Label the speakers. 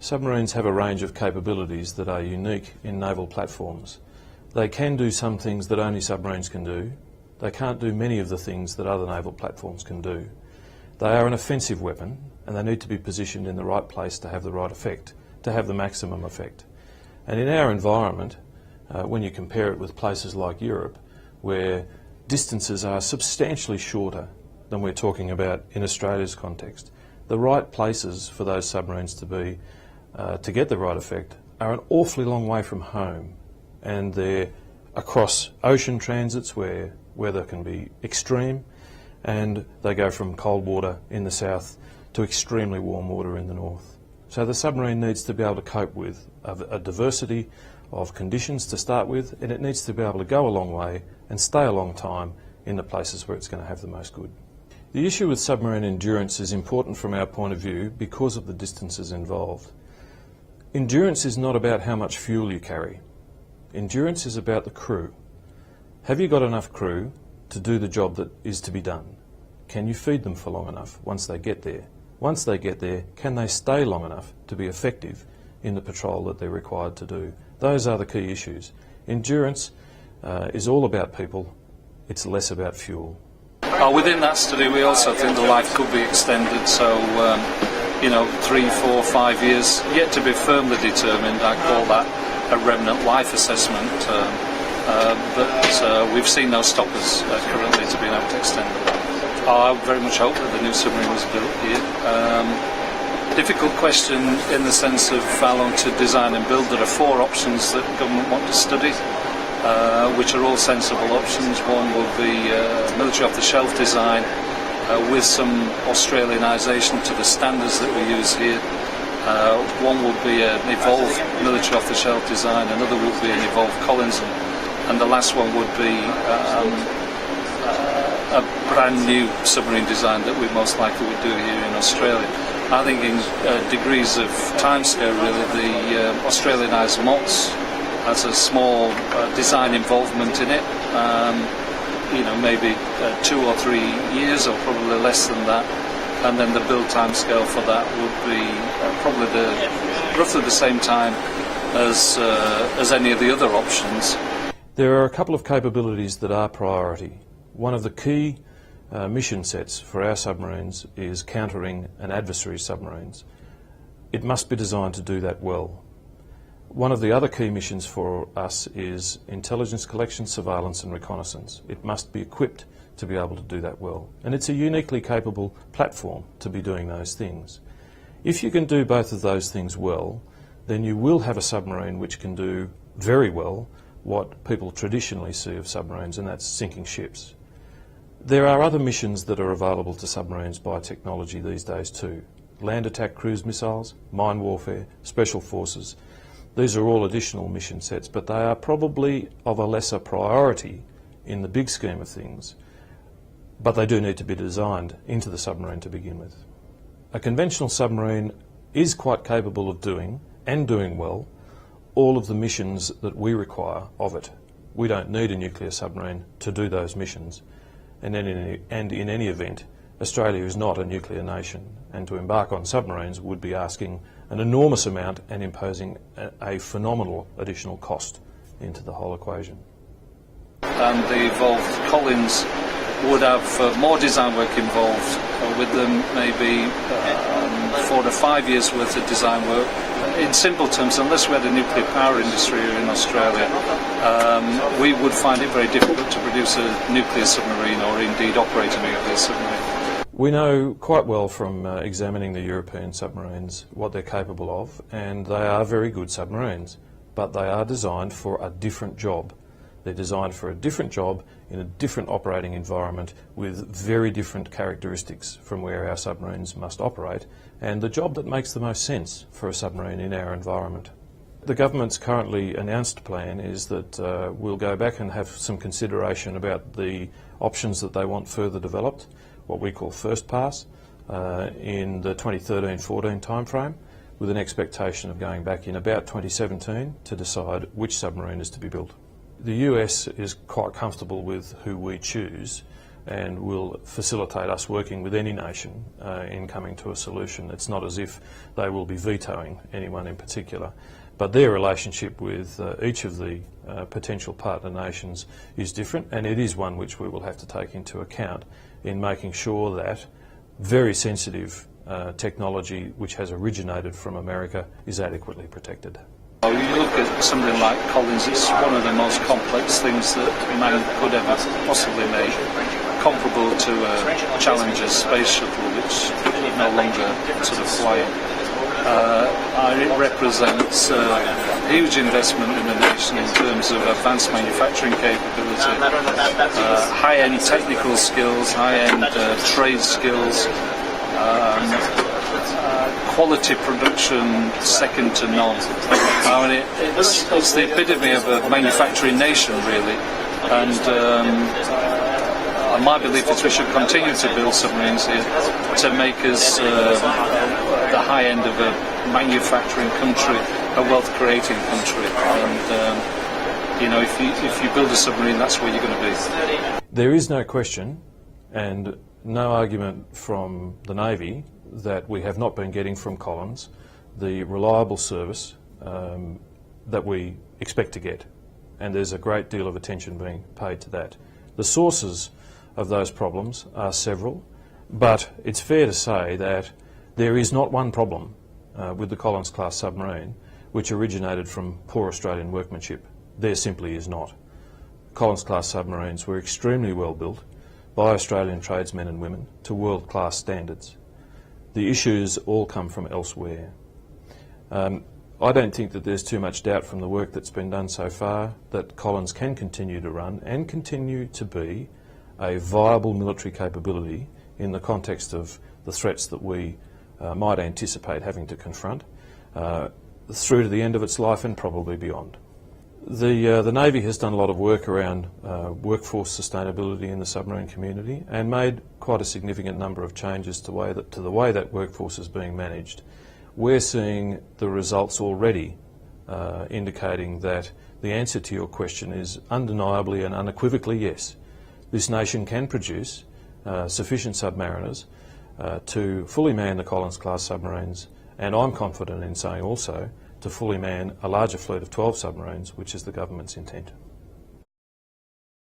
Speaker 1: Submarines have a range of capabilities that are unique in naval platforms. They can do some things that only submarines can do. They can't do many of the things that other naval platforms can do. They are an offensive weapon, and they need to be positioned in the right place to have the right effect, to have the maximum effect. And in our environment, when you compare it with places like Europe, where distances are substantially shorter than we're talking about in Australia's context, the right places for those submarines to be to get the right effect are an awfully long way from home, and they're across ocean transits where weather can be extreme, and they go from cold water in the south to extremely warm water in the north. So the submarine needs to be able to cope with a diversity of conditions to start with, and it needs to be able to go a long way and stay a long time in the places where it's going to have the most good. The issue with submarine endurance is important from our point of view because of the distances involved. Endurance is not about how much fuel you carry. Endurance is about the crew. Have you got enough crew to do the job that is to be done? Can you feed them for long enough once they get there? Once they get there, can they stay long enough to be effective in the patrol that they're required to do? Those are the key issues. Endurance is all about people. It's less about fuel.
Speaker 2: Within that study, we also think the life could be extended, so 3, 4, 5 years, yet to be firmly determined. I call that a remnant life assessment, but we've seen no stoppers currently to being able to extend the life. I very much hope that the new submarine was built here. Difficult question in the sense of how long to design and build. There are 4 options that the government want to study, which are all sensible options. One will be military off-the-shelf design with some Australianisation to the standards that we use here. One would be an evolved military off-the-shelf design, another would be an evolved Collins, and the last one would be a brand new submarine design that we most likely would do here in Australia. I think in degrees of timescale, really, the Australianised MOTS has a small design involvement in it. Maybe 2 or 3 years, or probably less than that. And then the build timescale for that would be probably roughly the same time as any of the other options.
Speaker 1: There are a couple of capabilities that are priority. One of the key mission sets for our submarines is countering an adversary's submarines. It must be designed to do that well. One of the other key missions for us is intelligence collection, surveillance and reconnaissance. It must be equipped to be able to do that well. And it's a uniquely capable platform to be doing those things. If you can do both of those things well, then you will have a submarine which can do very well what people traditionally see of submarines, and that's sinking ships. There are other missions that are available to submarines by technology these days too. Land attack cruise missiles, mine warfare, special forces. These are all additional mission sets, but they are probably of a lesser priority in the big scheme of things. But they do need to be designed into the submarine to begin with. A conventional submarine is quite capable of doing, and doing well, all of the missions that we require of it. We don't need a nuclear submarine to do those missions. And in any event, Australia is not a nuclear nation, and to embark on submarines would be asking an enormous amount and imposing a phenomenal additional cost into the whole equation.
Speaker 2: And the evolved Collins would have more design work involved with them, maybe 4 to 5 years worth of design work. In simple terms, unless we had a nuclear power industry here in Australia, we would find it very difficult to produce a nuclear submarine, or indeed operate a nuclear submarine.
Speaker 1: We know quite well from examining the European submarines what they're capable of, and they are very good submarines, but they are designed for a different job. They're designed for a different job in a different operating environment with very different characteristics from where our submarines must operate, and the job that makes the most sense for a submarine in our environment. The government's currently announced plan is that we'll go back and have some consideration about the options that they want further developed, what we call first pass, in the 2013-14 timeframe, with an expectation of going back in about 2017 to decide which submarine is to be built. The US is quite comfortable with who we choose. and will facilitate us working with any nation in coming to a solution. It's not as if they will be vetoing anyone in particular, but their relationship with each of the potential partner nations is different, and it is one which we will have to take into account in making sure that very sensitive technology which has originated from America is adequately protected.
Speaker 2: You look at something like Collins, it's one of the most complex things that man could ever possibly make, comparable to a Challenger space shuttle, which is no longer sort of flying. It represents a huge investment in the nation in terms of advanced manufacturing capability, high-end technical skills, high-end trade skills, quality production second to none. I mean, it's the epitome of a manufacturing nation, really, and my belief is we should continue to build submarines here to make us the high end of a manufacturing country, a wealth-creating country, and you know, if you build a submarine, that's where you're going to be.
Speaker 1: There is no question, and no argument from the Navy, that we have not been getting from Collins the reliable service that we expect to get, and there's a great deal of attention being paid to that. The sources of those problems are several, but it's fair to say that there is not one problem with the Collins class submarine which originated from poor Australian workmanship. There simply is not. Collins class submarines were extremely well built by Australian tradesmen and women to world-class standards. The issues all come from elsewhere. I don't think that there's too much doubt from the work that's been done so far that Collins can continue to run and continue to be a viable military capability in the context of the threats that we might anticipate having to confront through to the end of its life and probably beyond. The Navy has done a lot of work around workforce sustainability in the submarine community and made quite a significant number of changes to the way that workforce is being managed. We're seeing the results already indicating that the answer to your question is undeniably and unequivocally yes. This nation can produce sufficient submariners to fully man the Collins class submarines, and I'm confident in saying also to fully man a larger fleet of 12 submarines, which is the government's intent.